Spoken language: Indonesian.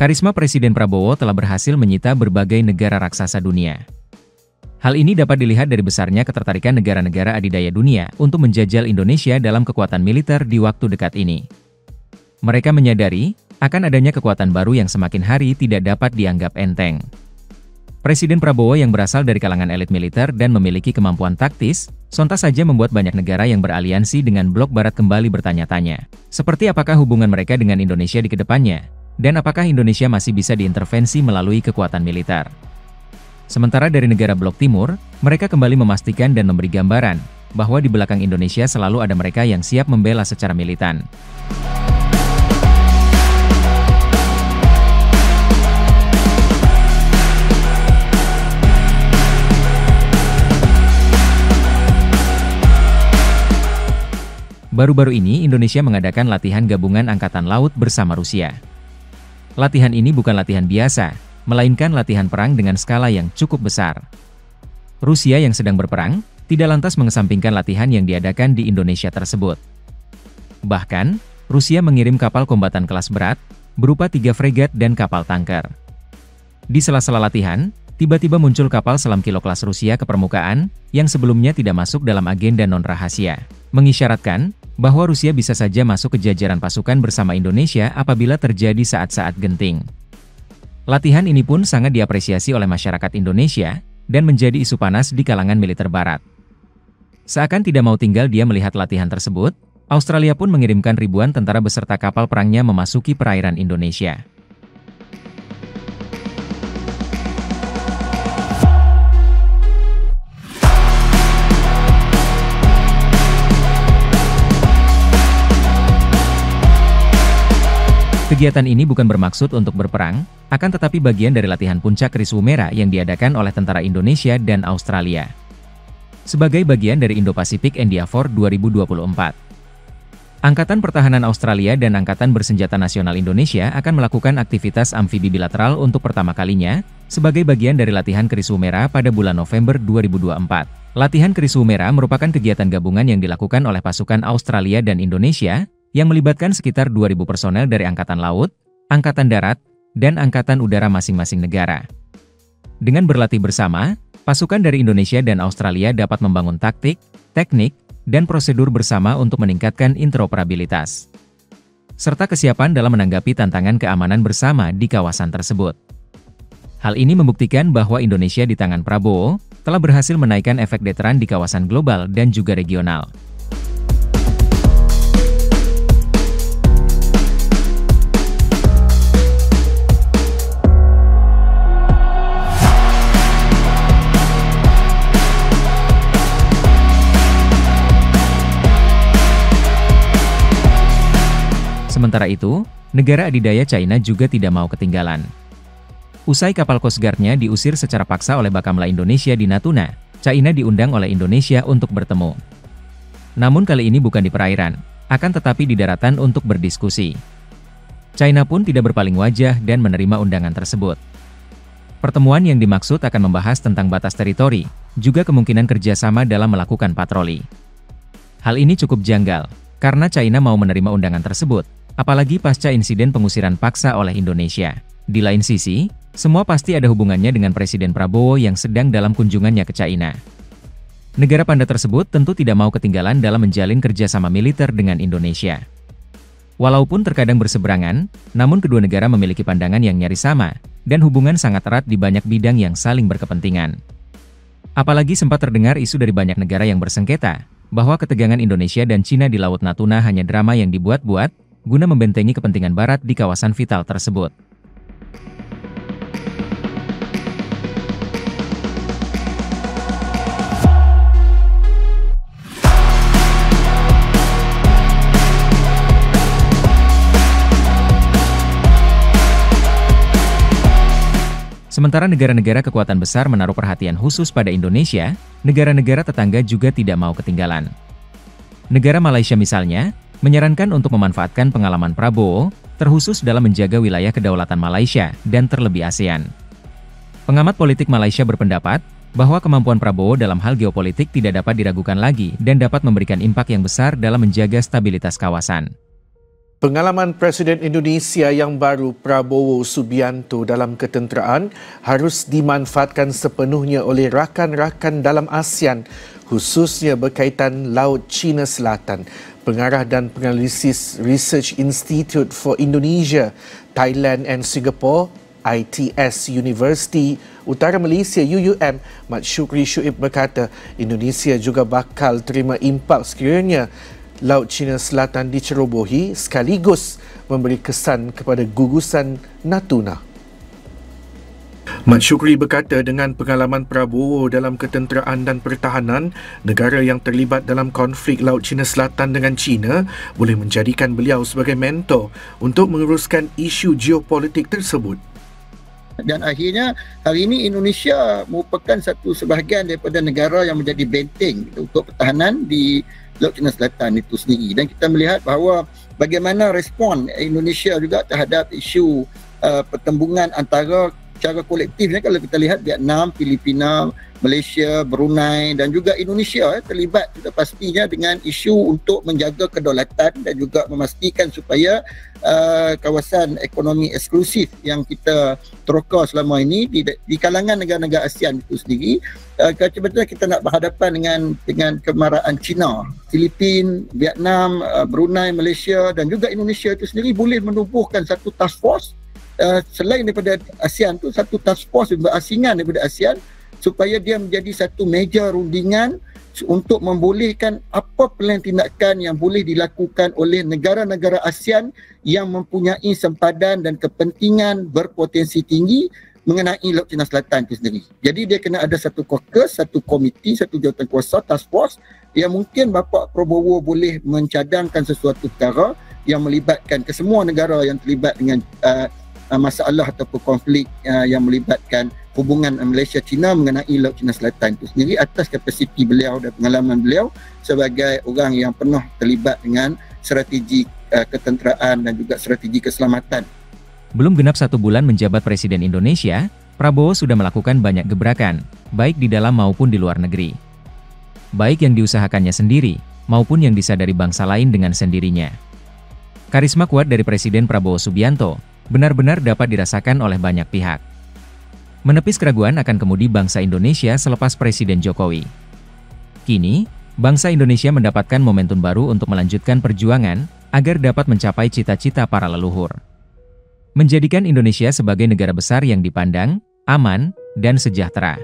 Karisma Presiden Prabowo telah berhasil menyita berbagai negara raksasa dunia. Hal ini dapat dilihat dari besarnya ketertarikan negara-negara adidaya dunia untuk menjajal Indonesia dalam kekuatan militer di waktu dekat ini. Mereka menyadari akan adanya kekuatan baru yang semakin hari tidak dapat dianggap enteng. Presiden Prabowo yang berasal dari kalangan elit militer dan memiliki kemampuan taktis, sontak saja membuat banyak negara yang beraliansi dengan blok barat kembali bertanya-tanya, seperti apakah hubungan mereka dengan Indonesia di kedepannya, dan apakah Indonesia masih bisa diintervensi melalui kekuatan militer. Sementara dari negara blok timur, mereka kembali memastikan dan memberi gambaran bahwa di belakang Indonesia selalu ada mereka yang siap membela secara militan. Baru-baru ini Indonesia mengadakan latihan gabungan Angkatan Laut bersama Rusia. Latihan ini bukan latihan biasa, melainkan latihan perang dengan skala yang cukup besar. Rusia yang sedang berperang, tidak lantas mengesampingkan latihan yang diadakan di Indonesia tersebut. Bahkan, Rusia mengirim kapal kombatan kelas berat, berupa 3 fregat dan kapal tanker. Di sela-sela latihan, tiba-tiba muncul kapal selam kilo kelas Rusia ke permukaan, yang sebelumnya tidak masuk dalam agenda non-rahasia, mengisyaratkan bahwa Rusia bisa saja masuk ke jajaran pasukan bersama Indonesia apabila terjadi saat-saat genting. Latihan ini pun sangat diapresiasi oleh masyarakat Indonesia, dan menjadi isu panas di kalangan militer barat. Seakan tidak mau tinggal dia melihat latihan tersebut, Australia pun mengirimkan ribuan tentara beserta kapal perangnya memasuki perairan Indonesia. Kegiatan ini bukan bermaksud untuk berperang, akan tetapi bagian dari latihan puncak Kris Woomera yang diadakan oleh tentara Indonesia dan Australia. Sebagai bagian dari Indo-Pacific Endeavour 2024. Angkatan Pertahanan Australia dan Angkatan Bersenjata Nasional Indonesia akan melakukan aktivitas amfibi bilateral untuk pertama kalinya, sebagai bagian dari latihan Kris Woomera pada bulan November 2024. Latihan Kris Woomera merupakan kegiatan gabungan yang dilakukan oleh pasukan Australia dan Indonesia, yang melibatkan sekitar 2.000 personel dari Angkatan Laut, Angkatan Darat, dan Angkatan Udara masing-masing negara. Dengan berlatih bersama, pasukan dari Indonesia dan Australia dapat membangun taktik, teknik, dan prosedur bersama untuk meningkatkan interoperabilitas, serta kesiapan dalam menanggapi tantangan keamanan bersama di kawasan tersebut. Hal ini membuktikan bahwa Indonesia di tangan Prabowo, telah berhasil menaikkan efek deteran di kawasan global dan juga regional. Sementara itu, negara adidaya China juga tidak mau ketinggalan. Usai kapal Coast Guard-nya diusir secara paksa oleh Bakamla Indonesia di Natuna, China diundang oleh Indonesia untuk bertemu. Namun kali ini bukan di perairan, akan tetapi di daratan untuk berdiskusi. China pun tidak berpaling wajah dan menerima undangan tersebut. Pertemuan yang dimaksud akan membahas tentang batas teritori, juga kemungkinan kerjasama dalam melakukan patroli. Hal ini cukup janggal, karena China mau menerima undangan tersebut, apalagi pasca insiden pengusiran paksa oleh Indonesia. Di lain sisi, semua pasti ada hubungannya dengan Presiden Prabowo yang sedang dalam kunjungannya ke China. Negara panda tersebut tentu tidak mau ketinggalan dalam menjalin kerjasama militer dengan Indonesia. Walaupun terkadang berseberangan, namun kedua negara memiliki pandangan yang nyaris sama, dan hubungan sangat erat di banyak bidang yang saling berkepentingan. Apalagi sempat terdengar isu dari banyak negara yang bersengketa, bahwa ketegangan Indonesia dan Cina di Laut Natuna hanya drama yang dibuat-buat, guna membentengi kepentingan Barat di kawasan vital tersebut. Sementara negara-negara kekuatan besar menaruh perhatian khusus pada Indonesia, negara-negara tetangga juga tidak mau ketinggalan. Negara Malaysia misalnya, menyarankan untuk memanfaatkan pengalaman Prabowo, terkhusus dalam menjaga wilayah kedaulatan Malaysia, dan terlebih ASEAN. Pengamat politik Malaysia berpendapat, bahwa kemampuan Prabowo dalam hal geopolitik tidak dapat diragukan lagi dan dapat memberikan impak yang besar dalam menjaga stabilitas kawasan. Pengalaman Presiden Indonesia yang baru Prabowo Subianto dalam ketenteraan harus dimanfaatkan sepenuhnya oleh rakan-rakan dalam ASEAN, khususnya berkaitan Laut Cina Selatan. Pengarah dan penganalisis Research Institute for Indonesia, Thailand and Singapore, ITS University Utara Malaysia UUM, Mat Syukri Syuib berkata, Indonesia juga bakal terima impak sekiranya Laut Cina Selatan dicerobohi sekaligus memberi kesan kepada gugusan Natuna. Mat Syukri berkata dengan pengalaman Prabowo dalam ketenteraan dan pertahanan, negara yang terlibat dalam konflik Laut Cina Selatan dengan China boleh menjadikan beliau sebagai mentor untuk menguruskan isu geopolitik tersebut. Dan akhirnya hari ini Indonesia merupakan satu sebahagian daripada negara yang menjadi benteng untuk pertahanan di Laut Cina Selatan itu sendiri, dan kita melihat bahawa bagaimana respon Indonesia juga terhadap isu pertembungan antara secara kolektifnya. Kalau kita lihat Vietnam, Filipina, Malaysia, Brunei dan juga Indonesia terlibat sudah pastinya dengan isu untuk menjaga kedaulatan dan juga memastikan supaya kawasan ekonomi eksklusif yang kita teroka selama ini di kalangan negara-negara ASEAN itu sendiri, sebetulnya kita nak berhadapan dengan kemarahan China, Filipina, Vietnam, Brunei, Malaysia dan juga Indonesia itu sendiri boleh menubuhkan satu task force selain daripada ASEAN tu, satu task force berasingan daripada ASEAN supaya dia menjadi satu meja rundingan untuk membolehkan apa plan tindakan yang boleh dilakukan oleh negara-negara ASEAN yang mempunyai sempadan dan kepentingan berpotensi tinggi mengenai Laut Cina Selatan itu sendiri. Jadi dia kena ada satu caucus, satu komiti, satu jawatankuasa, task force yang mungkin Bapak Prabowo boleh mencadangkan sesuatu perkara yang melibatkan kesemua negara yang terlibat dengan masalah ataupun konflik yang melibatkan hubungan Malaysia-China mengenai Laut Cina Selatan itu sendiri atas kapasiti beliau dan pengalaman beliau sebagai orang yang pernah terlibat dengan strategi ketenteraan dan juga strategi keselamatan. Belum genap 1 bulan menjabat Presiden Indonesia, Prabowo sudah melakukan banyak gebrakan, baik di dalam maupun di luar negeri. Baik yang diusahakannya sendiri, maupun yang disadari bangsa lain dengan sendirinya. Karisma kuat dari Presiden Prabowo Subianto benar-benar dapat dirasakan oleh banyak pihak. Menepis keraguan akan kemudi bangsa Indonesia selepas Presiden Jokowi. Kini, bangsa Indonesia mendapatkan momentum baru untuk melanjutkan perjuangan agar dapat mencapai cita-cita para leluhur. Menjadikan Indonesia sebagai negara besar yang dipandang, aman, dan sejahtera.